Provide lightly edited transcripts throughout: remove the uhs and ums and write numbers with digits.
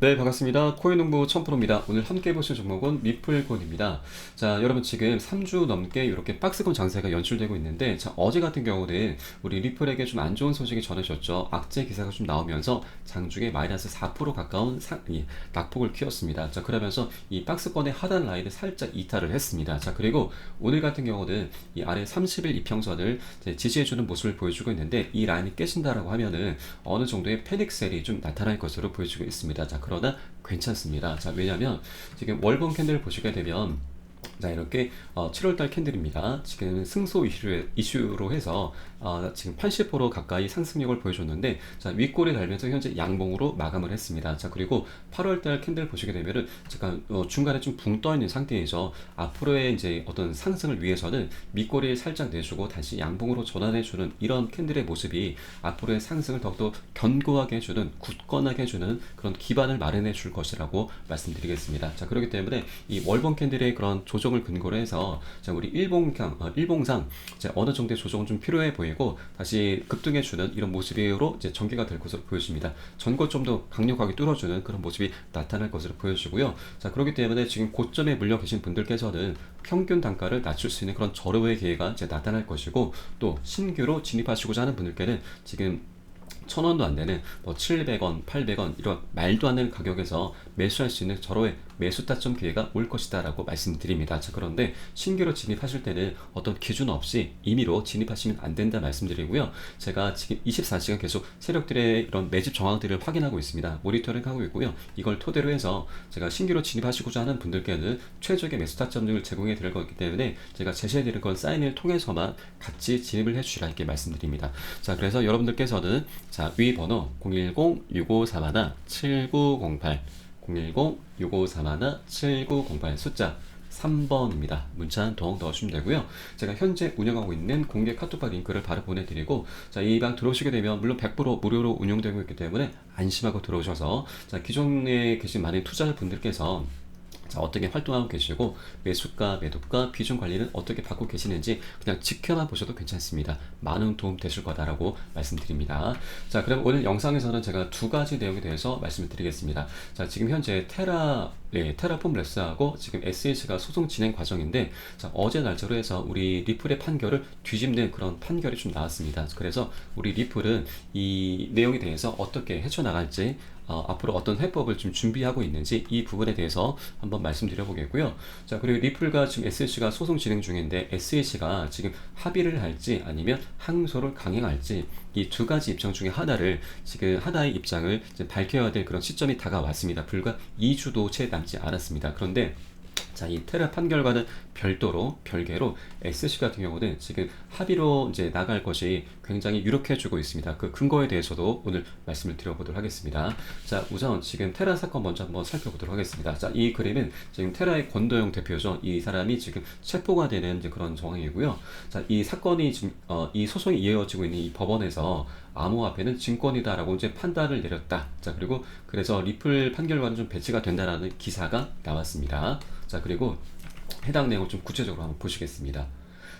네, 반갑습니다. 코인농부 천프로입니다. 오늘 함께 보실 종목은 리플콘입니다. 자, 여러분 지금 3주 넘게 이렇게 박스권 장세가 연출되고 있는데, 자, 어제 같은 경우는 우리 리플에게 좀 안 좋은 소식이 전해졌죠. 악재 기사가 좀 나오면서 장중에 마이너스 4% 가까운 낙폭을 키웠습니다. 자, 그러면서 이 박스권의 하단 라인을 살짝 이탈을 했습니다. 자, 그리고 오늘 같은 경우는 이 아래 30일 이평선을 지지해주는 모습을 보여주고 있는데, 이 라인이 깨진다라고 하면은 어느 정도의 패닉셀이 좀 나타날 것으로 보여지고 있습니다. 자, 그러나 괜찮습니다. 자, 왜냐면 지금 월봉 캔들을 보시게 되면 자, 이렇게 7월달 캔들입니다. 지금 승소 이슈로 해서 지금 80% 가까이 상승력을 보여줬는데, 자, 윗골이 달면서 현재 양봉으로 마감을 했습니다. 자, 그리고 8월달 캔들 보시게 되면은 잠깐 중간에 좀 붕 떠 있는 상태에서 앞으로의 이제 어떤 상승을 위해서는 밑골이 살짝 내주고 다시 양봉으로 전환해주는 이런 캔들의 모습이 앞으로의 상승을 더욱더 견고하게 해주는, 굳건하게 해주는 그런 기반을 마련해 줄 것이라고 말씀드리겠습니다. 자, 그렇기 때문에 이 월봉 캔들의 그런 조정을 근거로 해서 자, 우리 일봉상 이제 어느 정도의 조정은 좀 필요해 보이고 다시 급등해주는 이런 모습으로 이제 전개가 될 것으로 보여집니다. 전고 좀 더 강력하게 뚫어주는 그런 모습이 나타날 것으로 보여지고요. 자, 그렇기 때문에 지금 고점에 물려 계신 분들께서는 평균 단가를 낮출 수 있는 그런 절호의 기회가 이제 나타날 것이고, 또 신규로 진입하시고자 하는 분들께는 지금 1,000원도 안 되는 700원, 800원 이런 말도 안 되는 가격에서 매수할 수 있는 절호의 매수 타점 기회가 올 것이다 라고 말씀드립니다. 자, 그런데 신규로 진입하실 때는 어떤 기준 없이 임의로 진입하시면 안 된다 말씀드리고요. 제가 지금 24시간 계속 세력들의 이런 매집 정황들을 확인하고 있습니다. 모니터링 하고 있고요. 이걸 토대로 해서 제가 신규로 진입하시고자 하는 분들께는 최적의 매수 타점을 제공해 드릴 거기 때문에 제가 제시해 드릴 건 사인을 통해서만 같이 진입을 해 주시라 이렇게 말씀드립니다. 자, 그래서 여러분들께서는 자, 위 번호 010-6531-7908 010-6531-7908 숫자 3번입니다. 문자 한 통 넣어주시면 되고요. 제가 현재 운영하고 있는 공개 카톡방 링크를 바로 보내드리고, 자, 이 방 들어오시게 되면 물론 100% 무료로 운영되고 있기 때문에 안심하고 들어오셔서 자, 기존에 계신 많은 투자자분들께서 자, 어떻게 활동하고 계시고 매수가, 매도가, 비중 관리는 어떻게 받고 계시는지 그냥 지켜만 보셔도 괜찮습니다. 많은 도움 되실 거다라고 말씀드립니다. 자, 그럼 오늘 영상에서는 제가 두 가지 내용에 대해서 말씀을 드리겠습니다. 자, 지금 현재 테라폼 레스하고 지금 SH가 소송 진행 과정인데, 자, 어제 날짜로 해서 우리 리플의 판결을 뒤집는 그런 판결이 좀 나왔습니다. 그래서 우리 리플은 이 내용에 대해서 어떻게 헤쳐나갈지, 앞으로 어떤 해법을 좀 준비하고 있는지 이 부분에 대해서 한번 말씀드려 보겠고요. 자, 그리고 리플과 지금 SH가 소송 진행 중인데 SH가 지금 합의를 할지 아니면 항소를 강행할지 이 두 가지 입장 중에 하나를 지금 하나의 입장을 이제 밝혀야 될 그런 시점이 다가왔습니다. 불과 2주도 채 남지 않았습니다. 그런데 자, 이 테라 판결과는 별개로 SC 같은 경우는 지금 합의로 이제 나갈 것이 굉장히 유력해지고 있습니다. 그 근거에 대해서도 오늘 말씀을 드려보도록 하겠습니다. 자, 우선 지금 테라 사건 먼저 한번 살펴보도록 하겠습니다. 자, 이 그림은 지금 테라의 권도영 대표죠. 이 사람이 지금 체포가 되는 이제 그런 정황이고요. 자, 이 사건이 지금 이 소송이 이어지고 있는 이 법원에서 암호화폐는 증권이다라고 이제 판단을 내렸다. 자, 그리고 그래서 리플 판결과는 좀 배치가 된다라는 기사가 나왔습니다. 자, 그리고 해당 내용을 좀 구체적으로 한번 보시겠습니다.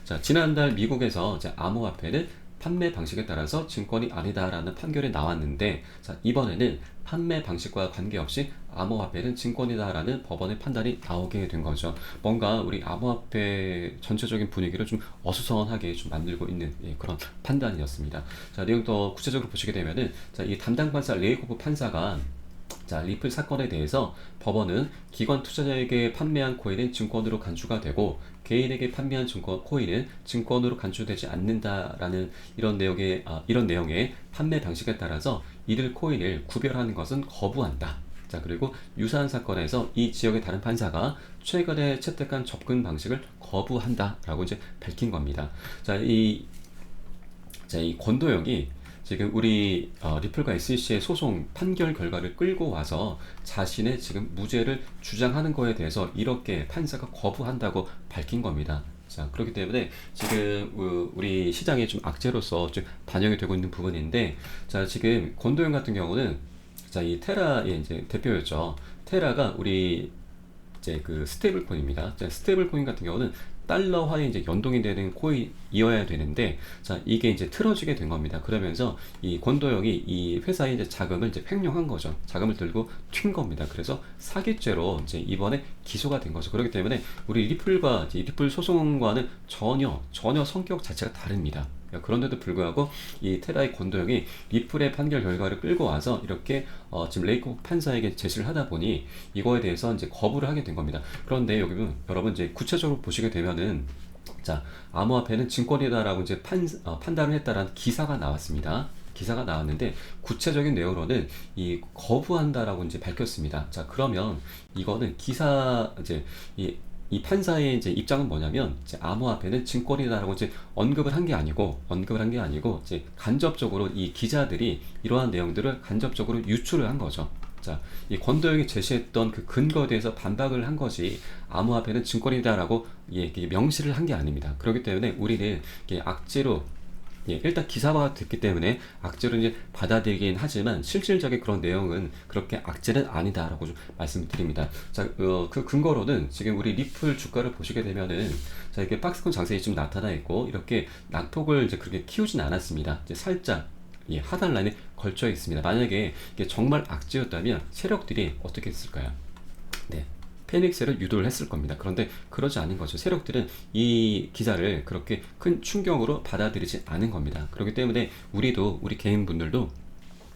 자, 지난달 미국에서 이제 암호화폐는 판매 방식에 따라서 증권이 아니다라는 판결이 나왔는데, 자, 이번에는 판매 방식과 관계없이 암호화폐는 증권이다라는 법원의 판단이 나오게 된 거죠. 뭔가 우리 암호화폐 전체적인 분위기를 좀 어수선하게 좀 만들고 있는 그런 판단이었습니다. 자, 내용 더 구체적으로 보시게 되면은 자, 이 담당 판사 레이코프 판사가 자, 리플 사건에 대해서 법원은 기관 투자자에게 판매한 코인은 증권으로 간주가 되고 개인에게 판매한 코인은 증권으로 간주되지 않는다라는 이런 내용의 판매 방식에 따라서 이들 코인을 구별하는 것은 거부한다. 자, 그리고 유사한 사건에서 이 지역의 다른 판사가 최근에 채택한 접근 방식을 거부한다라고 이제 밝힌 겁니다. 자, 이 권도영이 지금 우리 리플과 SEC의 소송 판결 결과를 끌고 와서 자신의 지금 무죄를 주장하는 거에 대해서 이렇게 판사가 거부한다고 밝힌 겁니다. 자, 그렇기 때문에 지금 우리 시장에 좀 악재로서 좀 반영이 되고 있는 부분인데, 자, 지금 권도영 같은 경우는 자, 이 테라의 이제 대표였죠. 테라가 우리 이제 그 스테이블 코인입니다. 스테이블 코인 같은 경우는 달러화에 이제 연동이 되는 코인이어야 되는데, 자, 이게 이제 틀어지게 된 겁니다. 그러면서 이 권도영이 이 회사의 이제 자금을 이제 횡령한 거죠. 자금을 들고 튄 겁니다. 그래서 사기죄로 이제 이번에 기소가 된 거죠. 그렇기 때문에 우리 리플과 이제 리플 소송과는 전혀 성격 자체가 다릅니다. 그런데도 불구하고 이 테라의 권도영이 리플의 판결 결과를 끌고 와서 이렇게 지금 레이코 판사에게 제시를 하다 보니 이거에 대해서 이제 거부를 하게 된 겁니다. 그런데 여기 보면 여러분 이제 구체적으로 보시게 되면은, 자, 암호화폐는 증권이다라고 이제 판단을 했다라는 기사가 나왔습니다. 기사가 나왔는데 구체적인 내용으로는 이 거부한다라고 이제 밝혔습니다. 자, 그러면 이거는 기사 이제 이 판사의 이제 입장은 뭐냐면, 이제 암호화폐는 증권이다라고 이제 언급을 한 게 아니고 이제 간접적으로 이 기자들이 이러한 내용들을 간접적으로 유출을 한 거죠. 자, 이 권도영이 제시했던 그 근거에 대해서 반박을 한 것이 암호화폐는 증권이다라고 이게 명시를 한 게 아닙니다. 그렇기 때문에 우리는 이게 악재로, 일단 기사화가 됐기 때문에 악재로 이제 받아들이긴 하지만 실질적인 그런 내용은 그렇게 악재는 아니다라고 좀 말씀드립니다. 자, 그 근거로는 지금 우리 리플 주가를 보시게 되면은, 자, 이렇게 박스권 장세이 좀 나타나 있고 이렇게 낙폭을 이제 그렇게 키우진 않았습니다. 이제 살짝 하단 라인에 걸쳐 있습니다. 만약에 이게 정말 악재였다면 세력들이 어떻게 했을까요? 네. 패닉세를 유도를 했을 겁니다. 그런데 그러지 않은 거죠. 세력들은 이 기사를 그렇게 큰 충격으로 받아들이지 않은 겁니다. 그렇기 때문에 우리 개인분들도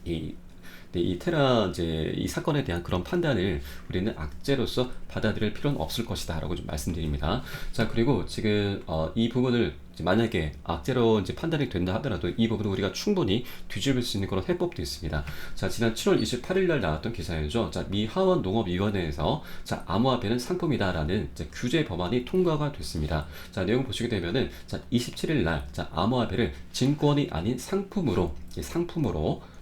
이 테라 이제 이 사건에 대한 그런 판단을 우리는 악재로서 받아들일 필요는 없을 것이다라고 좀 말씀드립니다. 자, 그리고 지금 이 부분을 만약에 악재로 이제 판단이 된다 하더라도 이 부분을 우리가 충분히 뒤집을 수 있는 그런 해법도 있습니다. 자, 지난 7월 28일 날 나왔던 기사이죠. 자, 미 하원 농업위원회에서, 자, 암호화폐는 상품이다라는 이제 규제 법안이 통과가 됐습니다. 자, 내용 보시게 되면은, 자, 27일 날, 자, 암호화폐를 증권이 아닌 상품으로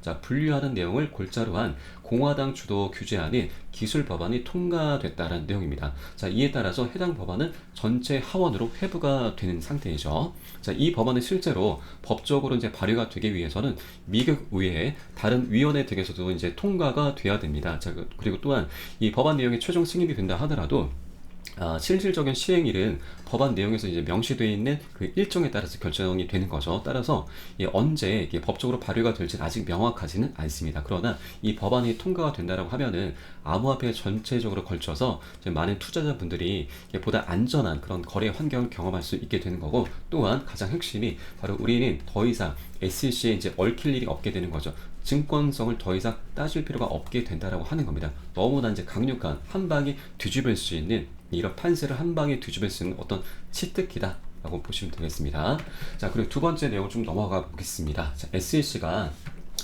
자, 분류하는 내용을 골자로 한 공화당 주도 규제안인 기술 법안이 통과됐다는 내용입니다. 자, 이에 따라서 해당 법안은 전체 하원으로 회부가 되는 상태이죠. 자, 이 법안은 실제로 법적으로 이제 발의가 되기 위해서는 미국 의회 다른 위원회 등에서도 이제 통과가 돼야 됩니다. 자, 그리고 또한 이 법안 내용이 최종 승인이 된다 하더라도 실질적인 시행일은 법안 내용에서 이제 명시되어 있는 그 일정에 따라서 결정이 되는 거죠. 따라서 언제 이게 법적으로 발효가 될지는 아직 명확하지는 않습니다. 그러나 이 법안이 통과가 된다라고 하면은 암호화폐 전체적으로 걸쳐서 많은 투자자분들이 보다 안전한 그런 거래 환경을 경험할 수 있게 되는 거고, 또한 가장 핵심이 바로 우리는 더 이상 SEC에 이제 얽힐 일이 없게 되는 거죠. 증권성을 더 이상 따질 필요가 없게 된다라고 하는 겁니다. 너무나 이제 강력한 한 방에 뒤집을 수 있는, 이런 판세를 한 방에 뒤집을 수 있는 어떤 치트키다 라고 보시면 되겠습니다. 자, 그리고 두 번째 내용 좀 넘어가 보겠습니다. 자, SEC가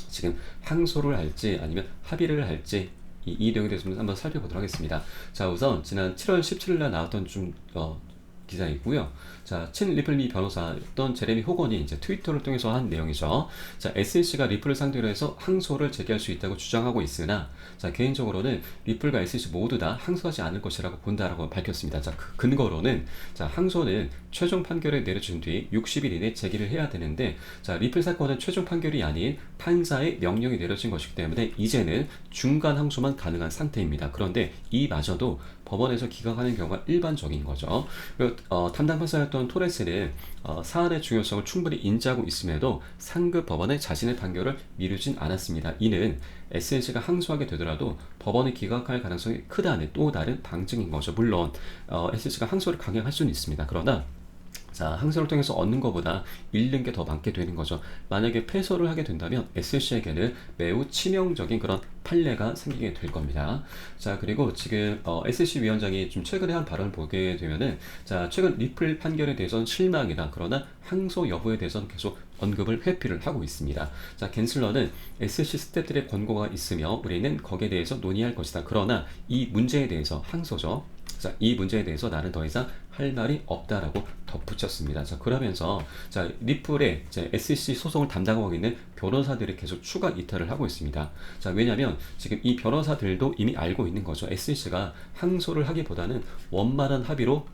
지금 항소를 할지 아니면 합의를 할지 이 내용에 대해서 한번 살펴보도록 하겠습니다. 자, 우선 지난 7월 17일 날 나왔던 기사이고요. 자, 친 리플 미 변호사였던 제레미 호건이 이제 트위터를 통해서 한 내용이죠. 자, SEC가 리플을 상대로 해서 항소를 제기할 수 있다고 주장하고 있으나, 자, 개인적으로는 리플과 SEC 모두 다 항소하지 않을 것이라고 본다라고 밝혔습니다. 자, 그 근거로는, 자, 항소는 최종 판결을 내려준 뒤 60일 이내 제기를 해야 되는데, 자, 리플 사건은 최종 판결이 아닌 판사의 명령이 내려진 것이기 때문에 이제는 중간 항소만 가능한 상태입니다. 그런데 이마저도 법원에서 기각하는 경우가 일반적인 거죠. 그리고 담당 판사였던 토레스는 사안의 중요성을 충분히 인지하고 있음에도 상급 법원에 자신의 판결을 미루진 않았습니다. 이는 SNC가 항소하게 되더라도 법원이 기각할 가능성이 크다는 또 다른 방증인 거죠. 물론 SNC가 항소를 강행할 수는 있습니다. 그러나, 자, 항소를 통해서 얻는 것보다 잃는 게 더 많게 되는 거죠. 만약에 패소를 하게 된다면 SEC에게는 매우 치명적인 그런 판례가 생기게 될 겁니다. 자, 그리고 지금 SEC 위원장이 좀 최근에 한 발언을 보게 되면은, 자, 최근 리플 판결에 대해서는 실망이다. 그러나 항소 여부에 대해서는 계속 언급을 회피를 하고 있습니다. 자, 갠슬러는 SEC 스태프들의 권고가 있으며 우리는 거기에 대해서 논의할 것이다. 그러나 이 문제에 대해서 항소죠. 자, 이 문제에 대해서 나는 더 이상 할 말이 없다라고 덧붙였습니다. 자, 그러면서, 자, 리플의 SEC 소송을 담당하고 있는 변호사들이 계속 추가 이탈을 하고 있습니다. 자, 왜냐하면 지금 이 변호사들도 이미 알고 있는 거죠. SEC가 항소를 하기보다는 원만한 합의로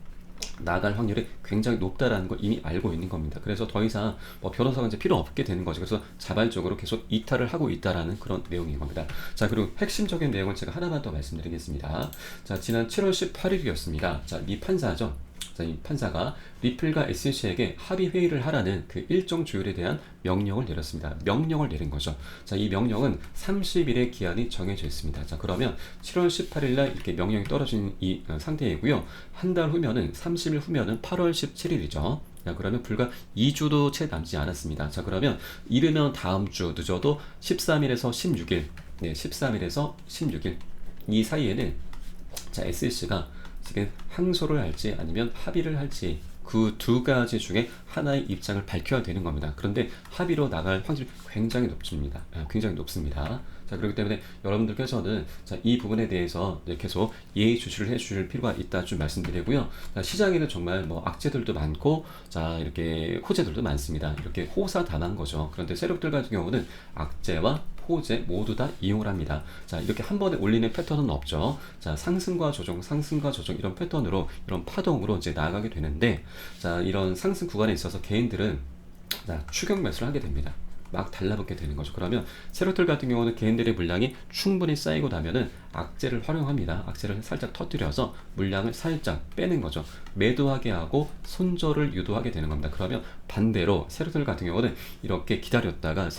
나갈 확률이 굉장히 높다라는 걸 이미 알고 있는 겁니다. 그래서 더 이상 변호사가 이제 필요 없게 되는 거죠. 그래서 자발적으로 계속 이탈을 하고 있다라는 그런 내용인 겁니다. 자, 그리고 핵심적인 내용을 제가 하나만 더 말씀드리겠습니다. 자, 지난 7월 18일이었습니다. 자, 미 판사죠. 자, 이 판사가 리플과 SC에게 합의 회의를 하라는 그 일정 조율에 대한 명령을 내렸습니다. 명령을 내린 거죠. 자, 이 명령은 30일의 기한이 정해져 있습니다. 자, 그러면 7월 18일 날 이렇게 명령이 떨어진 이 상태이고요. 한 달 후면은 30일 후면은 8월 17일이죠. 자, 그러면 불과 2주도 채 남지 않았습니다. 자, 그러면 이르면 다음 주, 늦어도 13일에서 16일, 네, 13일에서 16일 이 사이에는 자, SC가 지금 항소를 할지 아니면 합의를 할지 그 두 가지 중에 하나의 입장을 밝혀야 되는 겁니다. 그런데 합의로 나갈 확률이 굉장히 높습니다. 굉장히 높습니다. 자, 그렇기 때문에 여러분들께서는 자, 이 부분에 대해서 계속 예의주시를 해주실 필요가 있다 좀 말씀드리고요. 자, 시장에는 정말 뭐 악재들도 많고, 자, 이렇게 호재들도 많습니다. 이렇게 호사다난 거죠. 그런데 세력들 같은 경우는 악재와 호재 모두 다 이용을 합니다. 자, 이렇게 한 번에 올리는 패턴은 없죠. 자, 상승과 조정, 상승과 조정 이런 패턴으로 이런 파동으로 이제 나아가게 되는데, 자, 이런 상승 구간에 있어서 개인들은 자, 추격 매수를 하게 됩니다. 막 달라붙게 되는 거죠. 그러면 세력들 같은 경우는 개인들의 물량이 충분히 쌓이고 나면은 악재를 활용합니다. 악재를 살짝 터뜨려서 물량을 살짝 빼는 거죠. 매도하게 하고 손절을 유도하게 되는 겁니다. 그러면 반대로 세력들 같은 경우는 이렇게 기다렸다가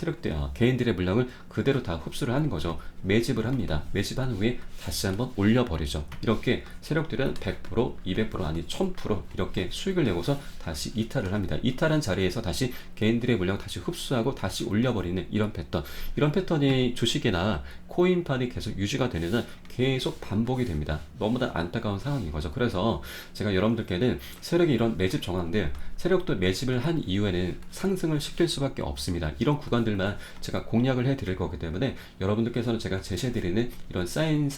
개인들의 물량을 그대로 다 흡수를 하는 거죠. 매집을 합니다. 매집한 후에 다시 한번 올려버리죠. 이렇게 세력들은 100%, 200% 아니 1000% 이렇게 수익을 내고서 다시 이탈을 합니다. 이탈한 자리에서 다시 개인들의 물량 다시 흡수하고 다시 올려버리는 이런 패턴. 이런 패턴이 주식이나 코인판이 계속 유지가 되는 한 계속 반복이 됩니다. 너무나 안타까운 상황인 거죠. 그래서 제가 여러분들께는 세력의 이런 매집 정황들, 세력도 매집을 한 이후에는 상승을 시킬 수밖에 없습니다. 이런 구간들만 제가 공략을 해드릴 거기 때문에 여러분들께서는 제가 제시해드리는 이런 사인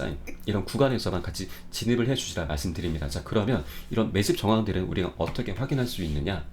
이런 구간에서만 같이 진입을 해주시라 말씀드립니다. 자, 그러면 이런 매집 정황들은 우리가 어떻게 확인할 수 있느냐?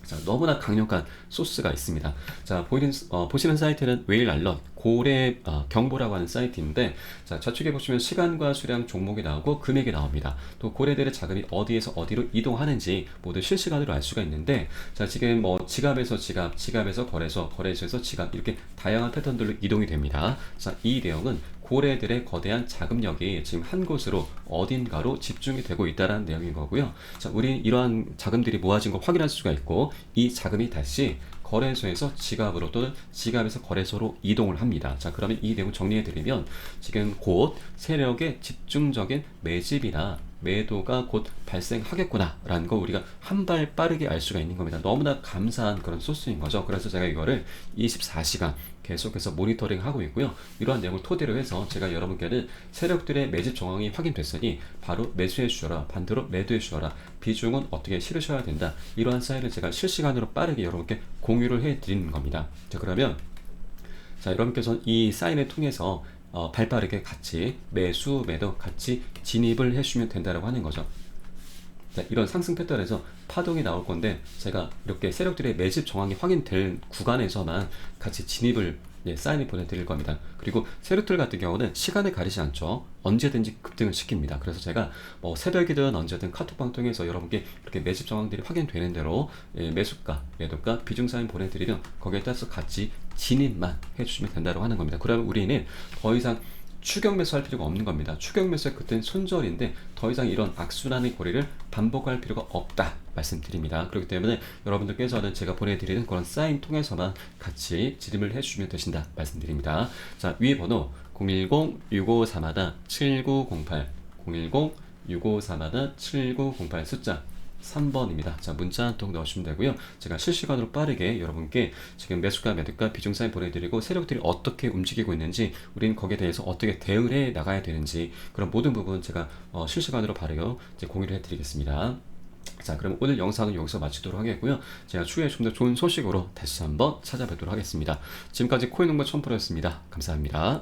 자, 너무나 강력한 소스가 있습니다. 자, 보시는 사이트는 웨일 알럿 고래 경보라고 하는 사이트인데, 자, 좌측에 보시면 시간과 수량 종목이 나오고 금액이 나옵니다. 또 고래들의 자금이 어디에서 어디로 이동하는지 모두 실시간으로 알 수가 있는데, 자, 지금 뭐 지갑에서 지갑, 지갑에서 거래소, 거래소에서 지갑 이렇게 다양한 패턴들로 이동이 됩니다. 자, 이 내용은 고래들의 거대한 자금력이 지금 한 곳으로 어딘가로 집중이 되고 있다는 내용인 거고요. 자, 우리는 이러한 자금들이 모아진 걸 확인할 수가 있고, 이 자금이 다시 거래소에서 지갑으로 또는 지갑에서 거래소로 이동을 합니다. 자, 그러면 이 내용 정리해드리면 지금 곧 세력의 집중적인 매집이나 매도가 곧 발생하겠구나 라는 거 우리가 한 발 빠르게 알 수가 있는 겁니다. 너무나 감사한 그런 소스인 거죠. 그래서 제가 이거를 24시간 계속해서 모니터링 하고 있고요. 이러한 내용을 토대로 해서 제가 여러분께는 세력들의 매집 정황이 확인됐으니 바로 매수해 주셔라, 반대로 매도해 주셔라, 비중은 어떻게 실으셔야 된다, 이러한 사인을 제가 실시간으로 빠르게 여러분께 공유를 해 드리는 겁니다. 자, 그러면 자, 여러분께서 이 사인을 통해서 발빠르게 같이 매수, 매도 같이 진입을 해주시면 된다고 하는 거죠. 자, 이런 상승 패턴에서 파동이 나올 건데 제가 이렇게 세력들의 매집 정황이 확인될 구간에서만 같이 진입을 사인을 보내드릴 겁니다. 그리고 세력들 같은 경우는 시간을 가리지 않죠. 언제든지 급등을 시킵니다. 그래서 제가 뭐 새벽이든 언제든 카톡방 통해서 여러분께 이렇게 매집 정황들이 확인되는 대로 매수가, 매도가, 비중 사인 보내드리면 거기에 따라서 같이 진입만 해주시면 된다고 하는 겁니다. 그러면 우리는 더 이상 추격 매수할 필요가 없는 겁니다. 추격 매수의 그때는 손절인데 더 이상 이런 악순환의 고리를 반복할 필요가 없다 말씀드립니다. 그렇기 때문에 여러분들께서는 제가 보내드리는 그런 사인 통해서만 같이 진입을 해주시면 되신다 말씀드립니다. 자, 위에 번호 010-6531-7908 010-6531-7908 숫자 3번입니다. 자, 문자 한 통 넣으시면 되고요. 제가 실시간으로 빠르게 여러분께 지금 매수가, 매도가, 비중 사인 보내드리고 세력들이 어떻게 움직이고 있는지, 우리는 거기에 대해서 어떻게 대응을 해 나가야 되는지, 그런 모든 부분 제가 실시간으로 바로 이제 공유를 해드리겠습니다. 자, 그럼 오늘 영상은 여기서 마치도록 하겠고요. 제가 추후에 좀 더 좋은 소식으로 다시 한번 찾아뵙도록 하겠습니다. 지금까지 코인농부 첨프로였습니다. 감사합니다.